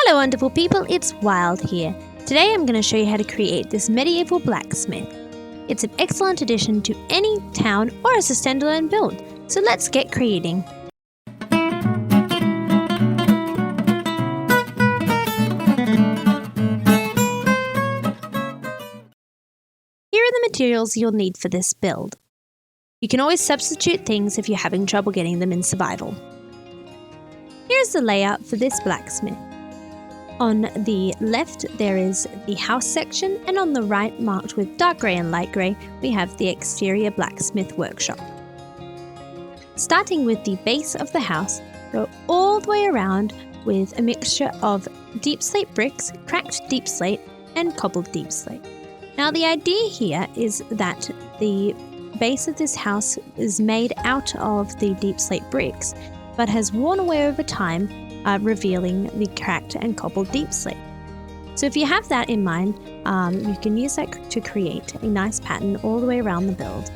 Hello wonderful people, it's Wild here. Today I'm going to show you how to create this medieval blacksmith. It's an excellent addition to any town or as a standalone build, so let's get creating. Here are the materials you'll need for this build. You can always substitute things if you're having trouble getting them in survival. Here's the layout for this blacksmith. On the left there is the house section, and on the right, marked with dark grey and light grey, we have the exterior blacksmith workshop. Starting with the base of the house, go all the way around with a mixture of deep slate bricks, cracked deep slate and cobbled deep slate. Now the idea here is that the base of this house is made out of the deep slate bricks but has worn away over time, revealing the cracked and cobbled deep slate. So if you have that in mind, you can use that to create a nice pattern all the way around the build.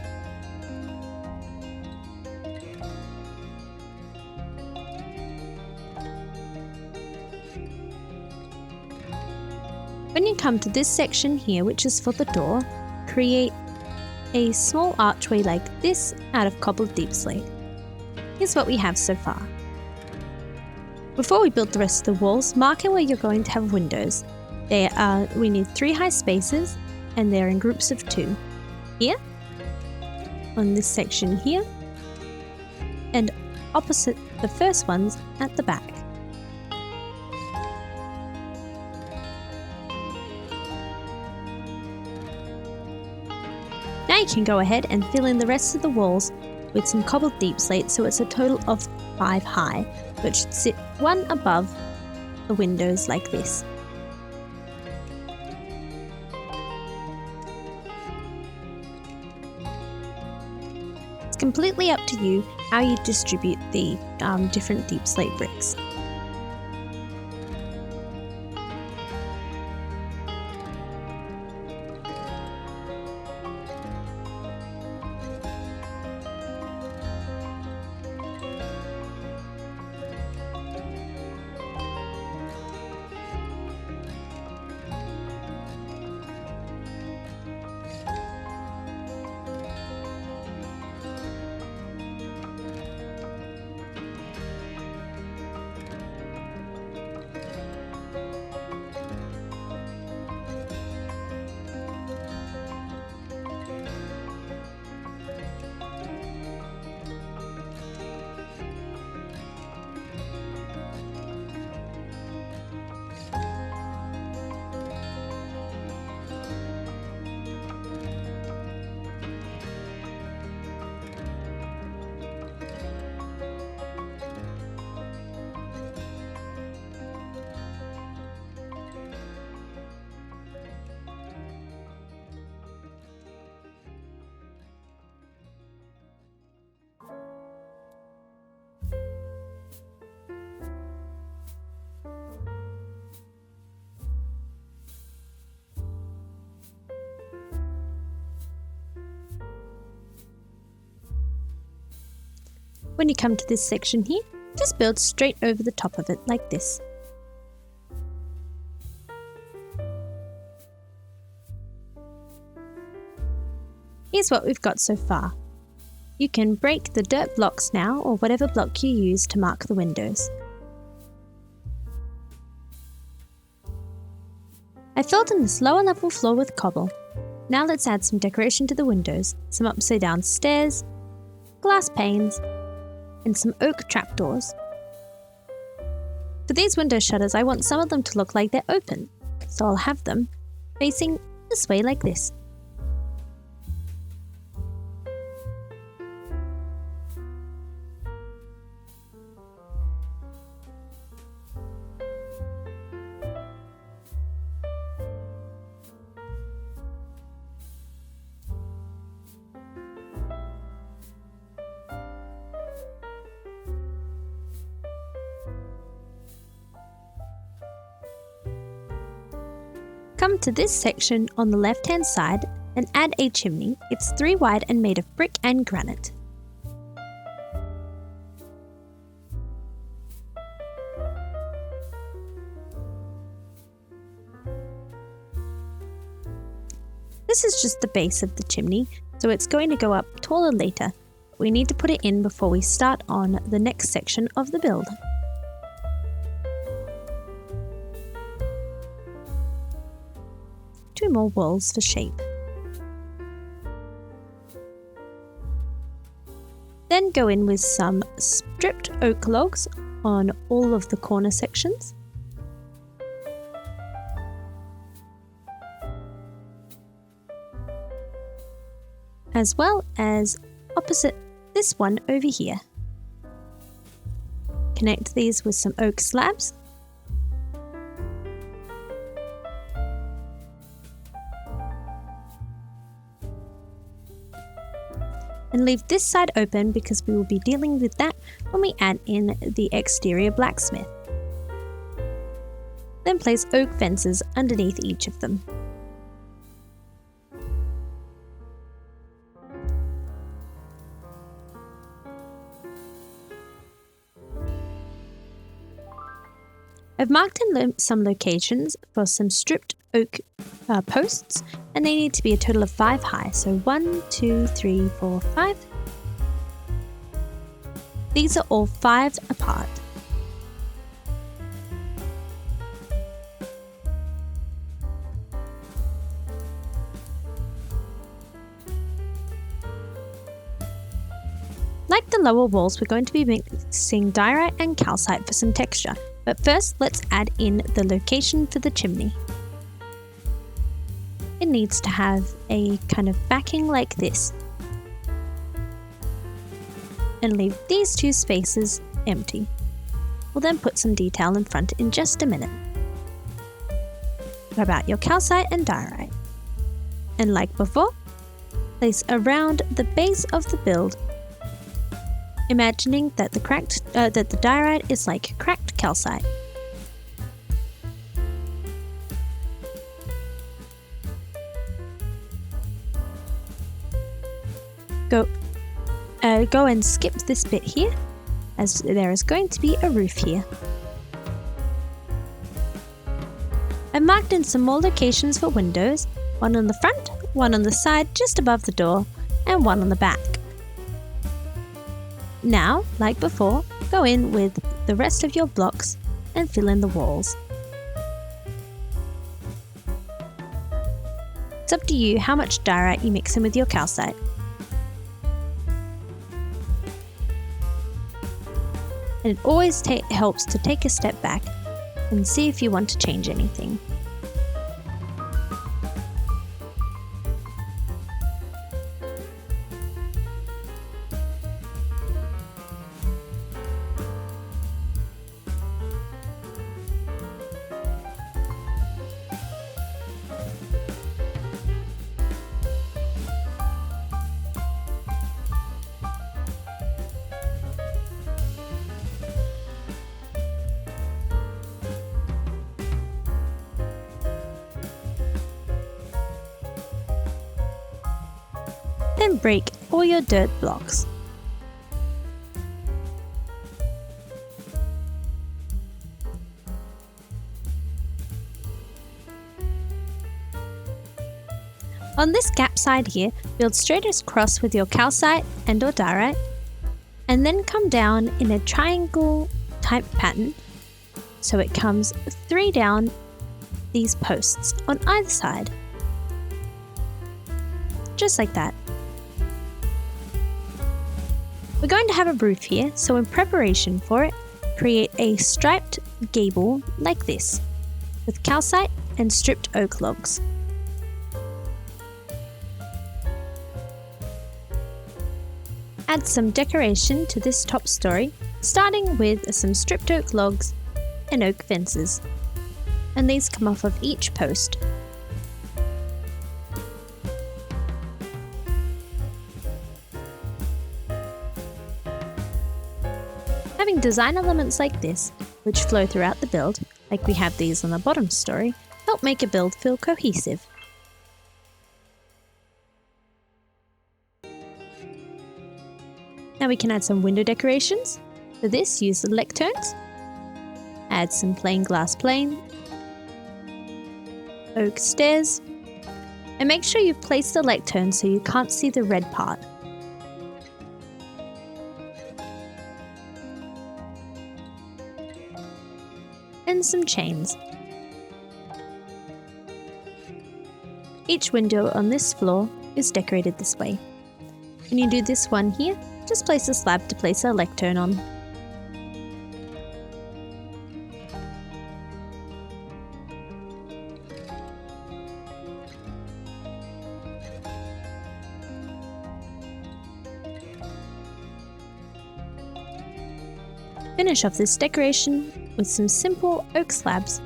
When you come to this section here, which is for the door, create a small archway like this out of cobbled deep slate. Here's what we have so far. Before we build the rest of the walls, mark where you're going to have windows. We need 3 high spaces, and they're in groups of 2. Here, on this section here, and opposite the first ones at the back. Now you can go ahead and fill in the rest of the walls with some cobbled deep slate, so it's a total of 5 high, which should sit one above the windows like this. It's completely up to you how you distribute the different deep slate bricks. When you come to this section here, just build straight over the top of it like this. Here's what we've got so far. You can break the dirt blocks now, or whatever block you use to mark the windows. I filled in this lower level floor with cobble. Now let's add some decoration to the windows, some upside down stairs, glass panes, and some oak trapdoors. For these window shutters, I want some of them to look like they're open, so I'll have them facing this way like this. Come to this section on the left hand side and add a chimney. It's 3 wide and made of brick and granite. This is just the base of the chimney, so it's going to go up taller later. We need to put it in before we start on the next section of the build. Two more walls for shape. Then go in with some stripped oak logs on all of the corner sections. As well as opposite this one over here. Connect these with some oak slabs. And leave this side open because we will be dealing with that when we add in the exterior blacksmith. Then place oak fences underneath each of them. I've marked in some locations for some stripped oak posts, and they need to be a total of 5 high. So 1, 2, 3, 4, 5. These are all 5 apart. Like the lower walls, we're going to be mixing diorite and calcite for some texture. But first, let's add in the location for the chimney. It needs to have a kind of backing like this. And leave these 2 spaces empty. We'll then put some detail in front in just a minute. Grab out your calcite and diorite. And like before, place around the base of the build, imagining that the diorite is like cracked calcite. Go and skip this bit here, as there is going to be a roof here. I've marked in some more locations for windows, one on the front, one on the side just above the door, and one on the back. Now, like before, go in with the rest of your blocks and fill in the walls. It's up to you how much diorite you mix in with your calcite. And it always helps to take a step back and see if you want to change anything. Then break all your dirt blocks. On this gap side here, build straight across with your calcite and or diorite, and then come down in a triangle type pattern so it comes 3 down these posts on either side. Just like that. We're going to have a roof here, so in preparation for it, create a striped gable like this, with calcite and stripped oak logs. Add some decoration to this top story, starting with some stripped oak logs and oak fences, and these come off of each post. Having design elements like this, which flow throughout the build, like we have these on the bottom story, help make a build feel cohesive. Now we can add some window decorations. For this, use the lecterns. Add some plain glass pane, oak stairs, And make sure you've placed the lectern so you can't see the red part. And some chains. Each window on this floor is decorated this way. When you do this one here, just place a slab to place a lectern on. Finish off this decoration with some simple oak slabs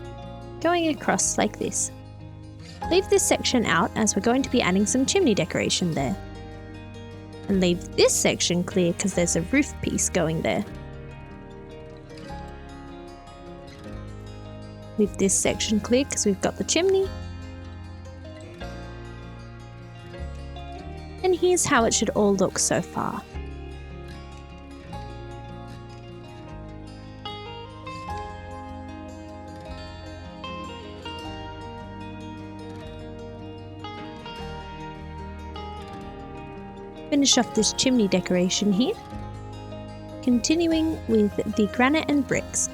going across like this. Leave this section out as we're going to be adding some chimney decoration there. And leave this section clear because there's a roof piece going there. Leave this section clear because we've got the chimney. And here's how it should all look so far. Finish off this chimney decoration here, continuing with the granite and bricks.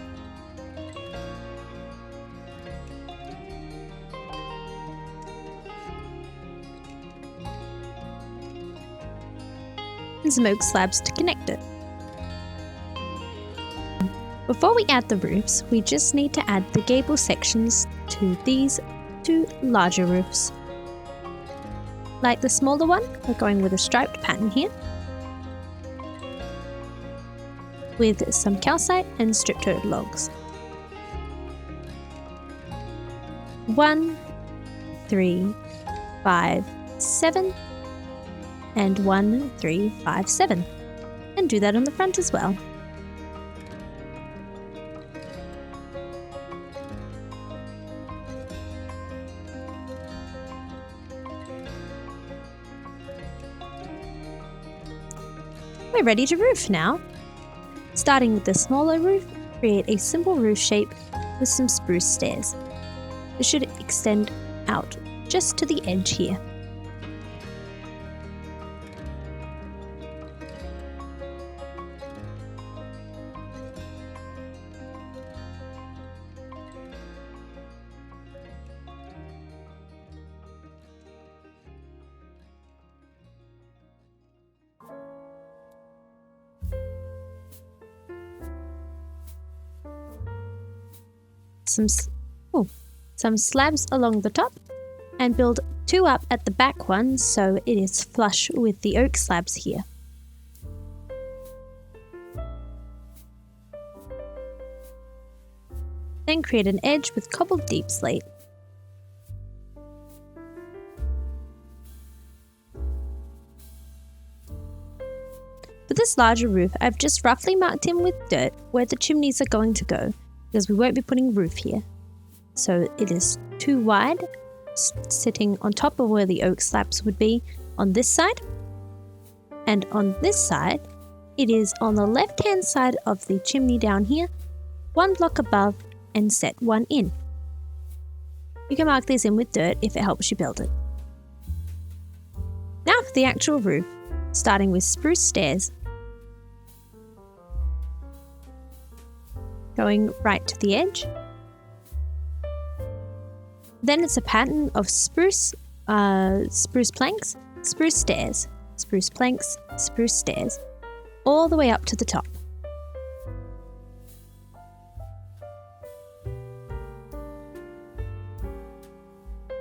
And some oak slabs to connect it. Before we add the roofs, we just need to add the gable sections to these two larger roofs. Like the smaller one, we're going with a striped pattern here, with some calcite and strip-toed logs. 1, 3, 5, 7, and 1, 3, 5, 7. And do that on the front as well. We're ready to roof now. Starting with the smaller roof, create a simple roof shape with some spruce stairs. It should extend out just to the edge here. Some slabs along the top, and build 2 up at the back one so it is flush with the oak slabs here. Then create an edge with cobbled deep slate. For this larger roof, I've just roughly marked in with dirt where the chimneys are going to go, because we won't be putting roof here. So it is too wide, sitting on top of where the oak slabs would be on this side. And on this side, it is on the left-hand side of the chimney down here, 1 block above, and set 1 in. You can mark these in with dirt if it helps you build it. Now for the actual roof, starting with spruce stairs. Going right to the edge. Then it's a pattern of spruce planks, spruce stairs, spruce planks, spruce stairs, all the way up to the top.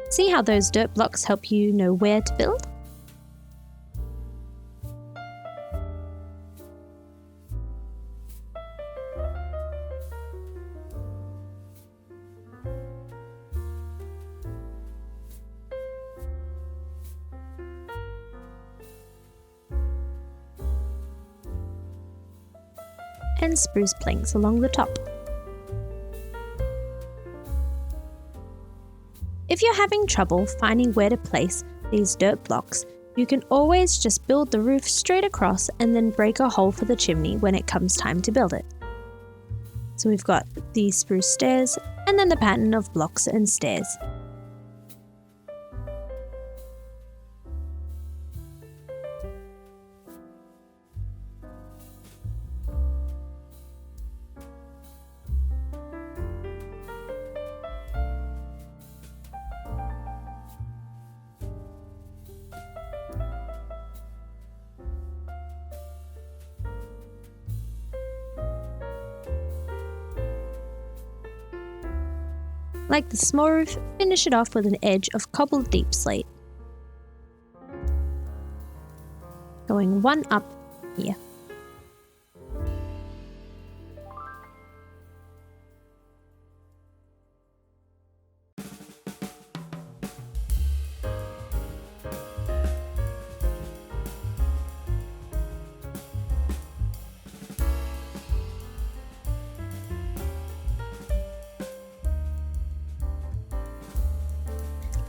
See how those dirt blocks help you know where to build? And spruce planks along the top. If you're having trouble finding where to place these dirt blocks, you can always just build the roof straight across and then break a hole for the chimney when it comes time to build it. So we've got these spruce stairs and then the pattern of blocks and stairs. Like the small roof, finish it off with an edge of cobbled deep slate. Going one up here.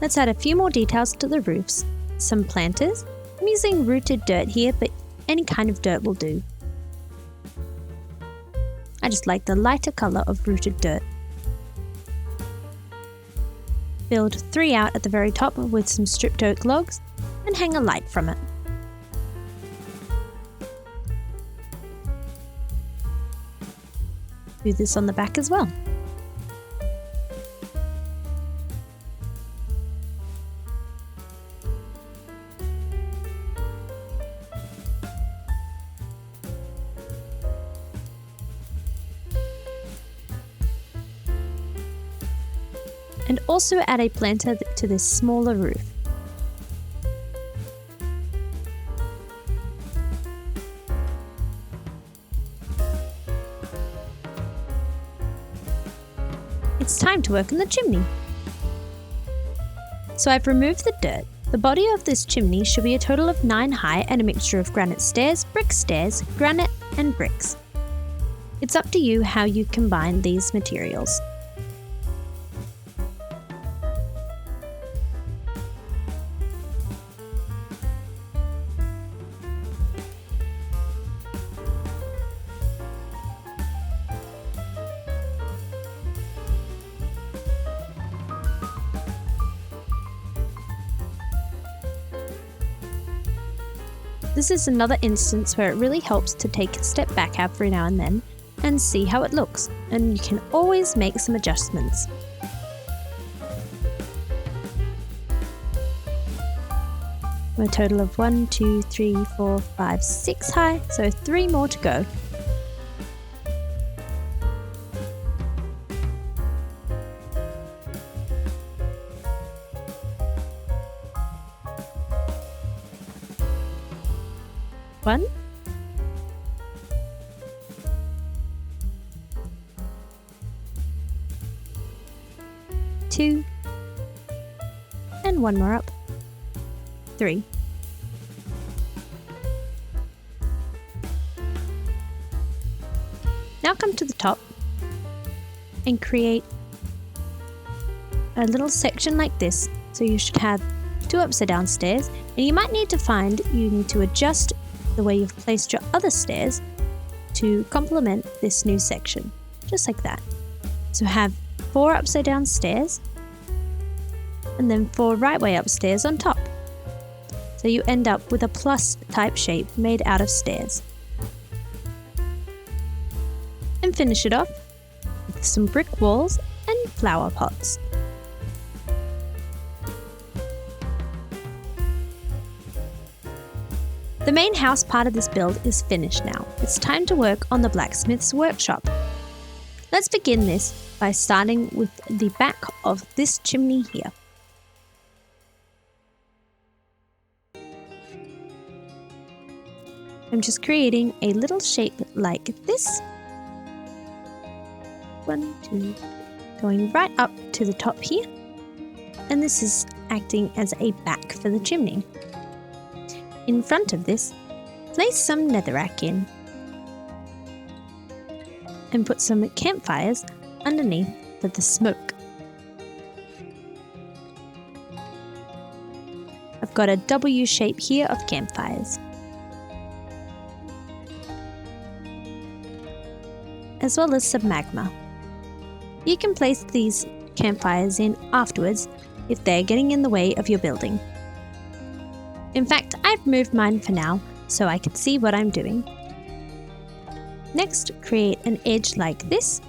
Let's add a few more details to the roofs. Some planters. I'm using rooted dirt here, but any kind of dirt will do. I just like the lighter colour of rooted dirt. Build 3 out at the very top with some stripped oak logs and hang a light from it. Do this on the back as well. And also add a planter to this smaller roof. It's time to work on the chimney. So I've removed the dirt. The body of this chimney should be a total of 9 high and a mixture of granite stairs, granite and bricks. It's up to you how you combine these materials. This is another instance where it really helps to take a step back every now and then and see how it looks, and you can always make some adjustments. A total of 1, 2, 3, 4, 5, 6 high, so 3 more to go. One, 2, and 1 more up. 3. Now come to the top and create a little section like this. So you should have 2 upside down stairs, and you might need to adjust the way you've placed your other stairs to complement this new section, just like that. So have 4 upside down stairs and then 4 right way upstairs on top. So you end up with a plus type shape made out of stairs. And finish it off with some brick walls and flower pots. The main house part of this build is finished now. It's time to work on the blacksmith's workshop. Let's begin this by starting with the back of this chimney here. I'm just creating a little shape like this. 1, 2, going right up to the top here. And this is acting as a back for the chimney. In front of this, place some netherrack in and put some campfires underneath for the smoke. I've got a W shape here of campfires, as well as some magma. You can place these campfires in afterwards if they're getting in the way of your building. In fact, I've moved mine for now so I can see what I'm doing. Next, create an edge like this.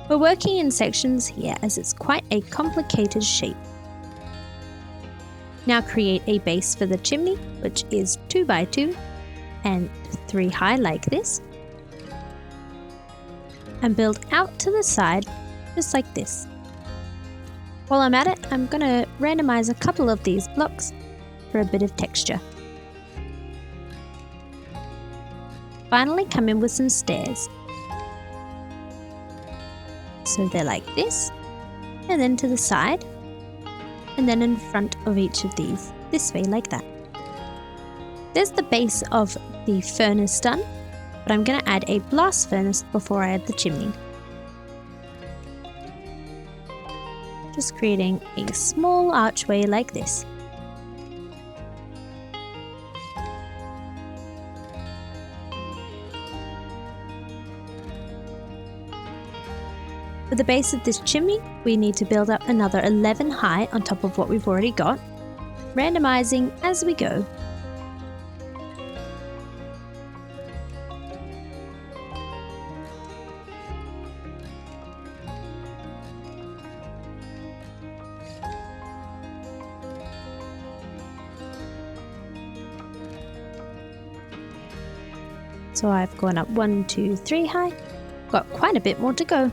We're working in sections here as it's quite a complicated shape. Now create a base for the chimney, which is 2 by 2 and 3 high like this. And build out to the side just like this. While I'm at it, I'm going to randomize a couple of these blocks for a bit of texture. Finally, come in with some stairs. So they're like this, and then to the side, and then in front of each of these, this way like that. There's the base of the furnace done, but I'm going to add a blast furnace before I add the chimney. Just creating a small archway like this. For the base of this chimney, we need to build up another 11 high on top of what we've already got, randomizing as we go. So I've gone up 1, 2, 3 high, got quite a bit more to go.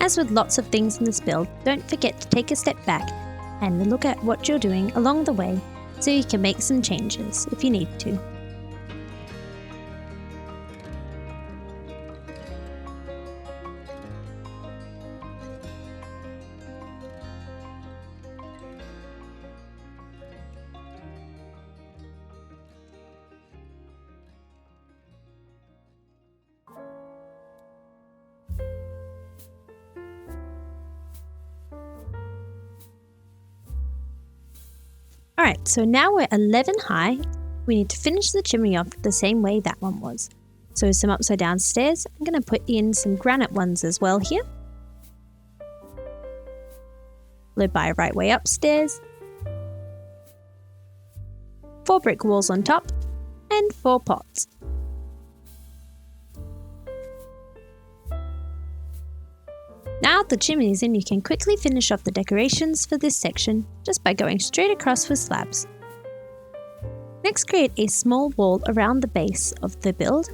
As with lots of things in this build, don't forget to take a step back and look at what you're doing along the way so you can make some changes if you need to. Alright, so now we're 11 high. We need to finish the chimney off the same way that one was. So some upside down stairs. I'm going to put in some granite ones as well here. Followed by a right way upstairs. 4 brick walls on top. And 4 pots. Now the chimney is in, you can quickly finish off the decorations for this section just by going straight across with slabs. Next, create a small wall around the base of the build,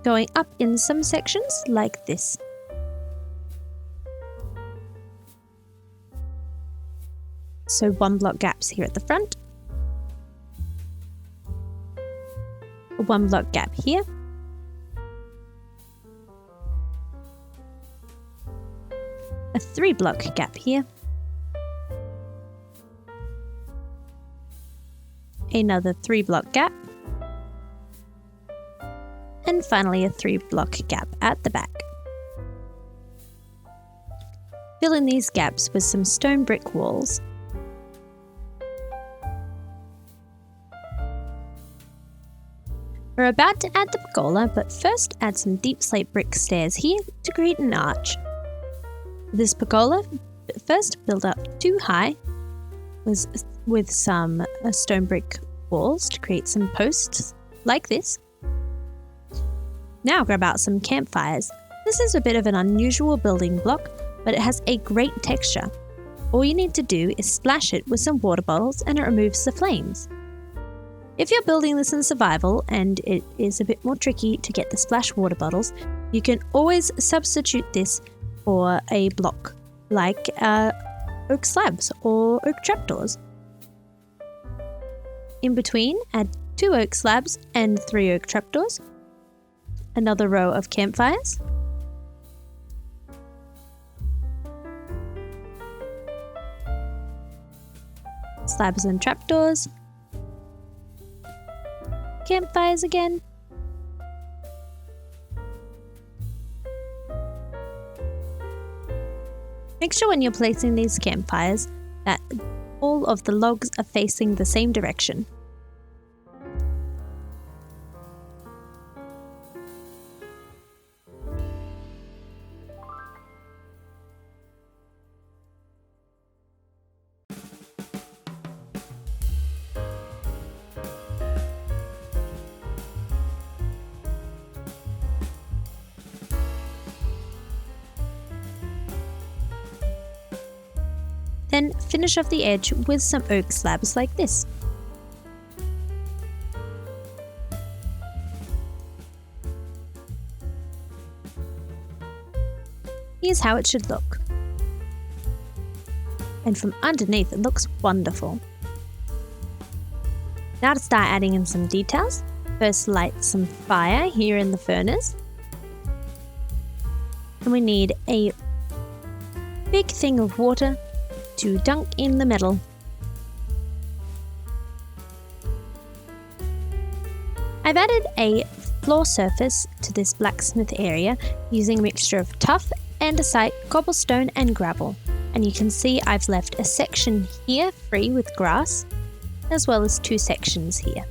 going up in some sections like this. So 1 block gaps here at the front, a 1 block gap here, a 3 block gap here, another 3 block gap, and finally a 3 block gap at the back. Fill in these gaps with some stone brick walls. We're about to add the pergola, but first add some deep slate brick stairs here to create an arch. For this pergola, first build up 2 high with some stone brick walls to create some posts like this. Now grab out some campfires. This is a bit of an unusual building block, but it has a great texture. All you need to do is splash it with some water bottles and it removes the flames. If you're building this in survival and it is a bit more tricky to get the splash water bottles, you can always substitute this for a block like oak slabs or oak trapdoors. In between, add 2 oak slabs and 3 oak trapdoors, another row of campfires, slabs and trapdoors, campfires again, make sure when you're placing these campfires that all of the logs are facing the same direction. Then finish off the edge with some oak slabs like this. Here's how it should look. And from underneath it looks wonderful. Now to start adding in some details. First light some fire here in the furnace. And we need a big thing of water to dunk in the metal. I've added a floor surface to this blacksmith area using a mixture of tuff, andesite, cobblestone and gravel. And you can see I've left a section here free with grass, as well as 2 sections here.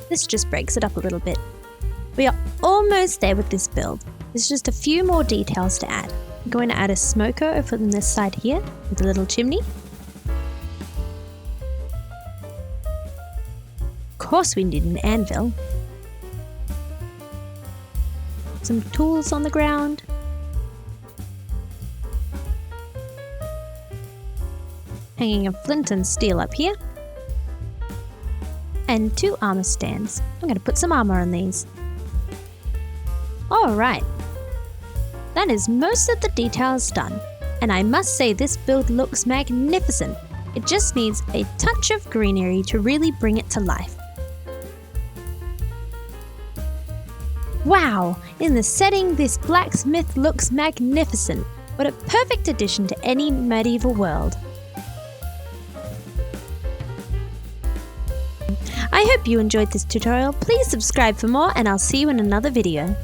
This just breaks it up a little bit. We are almost there with this build. There's just a few more details to add. I'm going to add a smoker over on this side here with a little chimney. Of course we need an anvil. Some tools on the ground. Hanging a flint and steel up here. And 2 armor stands. I'm going to put some armor on these. Alright. That is most of the details done. And I must say this build looks magnificent. It just needs a touch of greenery to really bring it to life. Wow! In the setting, this blacksmith looks magnificent. What a perfect addition to any medieval world. I hope you enjoyed this tutorial. Please subscribe for more and I'll see you in another video.